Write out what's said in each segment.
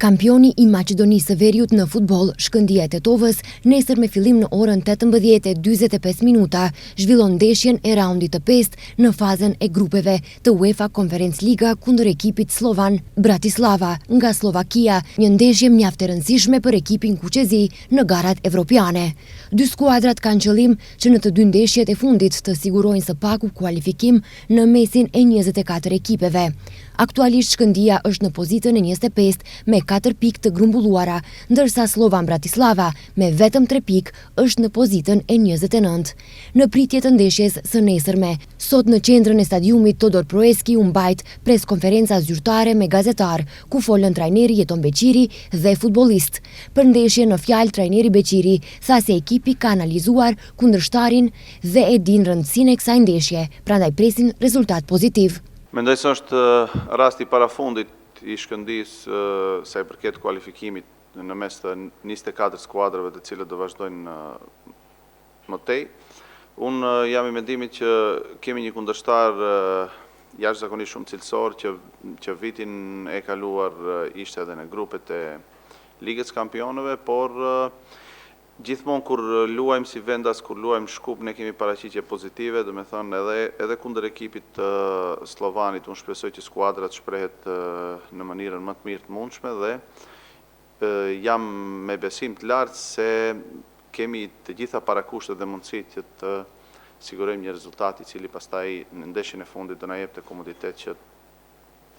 Kampioni I Maqedonisë së Veriut në futboll, Shkëndija e Tetovës, nesër me fillim në orën 18:45 zhvillon ndeshjen e raundit të 5 në fazën e grupeve të UEFA Conference Liga kundër ekipit slovan Bratislava nga Slovakia, një ndeshje mjaft e rëndësishme për ekipin kuqezi në garat evropiane. Dy skuadrat kanë qëllim që në të dy ndeshjet e fundit të sigurojnë së paku kualifikim në mesin e 24 ekipeve. Aktualisht Shkëndija është në pozitën e 25 me 4 pikë të grumbulluara, ndërsa Slovan Bratislava me vetëm 3 pikë është në pozitën e 29. Në pritje të ndeshjes së nesërme, sot në qendrën e stadiumit Todor Proeski u mbajt preskonferenca zyrtare me gazetar, ku folën trajneri Jeton Beqiri dhe futbollist. Për ndeshjen në fjalë trajneri Beqiri tha se ekipi ka analizuar kundërshtarin dhe e din rëndësinë e kësaj ndeshje, prandaj presin rezultat pozitiv. Mendoj se është rasti parafundit I Shkëndijës sa I përket kualifikimit në mes të 24 skuadrave të cilët do vazhdojnë më tej. Unë jam I mendimit që kemi një kundërshtar jashtëzakonisht shumë cilësor që vitin e kaluar ishte edhe në grupet e Ligës Kampionëve, por gjithmonë kur luajmë si vendas, kur luajmë shkup, ne kemi paraqitje pozitive, do me thënë edhe kundër ekipit të Slovanit, unë shpresoj që skuadrat shprehet në mënyrën më të mirë të mundshme dhe jam me besim të lartë se kemi të gjitha parakushtet dhe mundësit që të sigurojmë një rezultat I cili pastaj në ndeshjen e fundit do na jep të komoditet që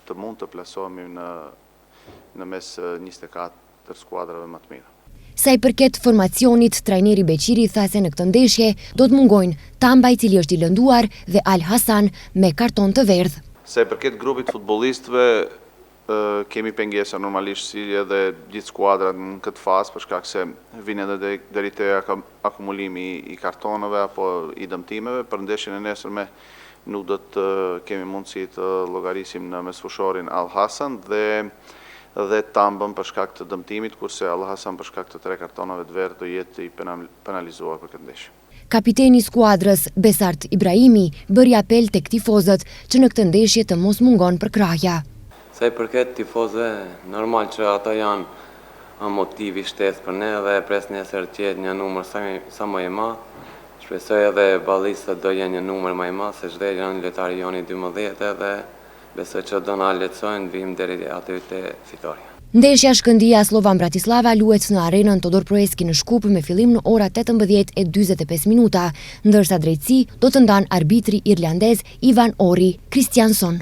të mund të plasohemi në mes 24 skuadrave më të mira. Sa I përket formacionit, trajneri Beqiri tha se në këtë ndeshje do të mungojnë Tamba I cili është I lënduar dhe Al Hasan me karton të verdh. Sa I përket grupit futbollistëve, kemi pengesa normalisht si edhe gjithë skuadrat në këtë fazë, për shkak se vjen edhe deri te akumulimi I kartonave apo I dëmtimeve. Për ndeshjen e nesërme nuk do të kemi mundësi të llogarisim në mesfushorin Al Hasan dhe Tambën për shkak të dëmtimit, kurse Al Hasan për shkak të 3 kartonave të verdhë do jetë I penalizuar për këtë ndeshje. Kapiteni I skuadrës Besart Ibrahimi bëri apel tek tifozët që në këtë ndeshje të mos mungon për krahja. Sa I përket tifozëve, normal që ata janë motivi shtesë për ne dhe pres nesër të jetë një numër sa më I madh. Shpresoj edhe ballistët do jenë një numër më I madh se çdo janë lojtarë joni 12 dhe besoj që do na lehtësojnë vim deri aty te fitoria. Ndeshja Shkëndija Slovan Bratislava luhet në arenën Todor Proeski në Shkup me fillim në ora 18:45, ndërsa drejtësi do të ndan arbitri irlandez Ivan Ori Kristjansson.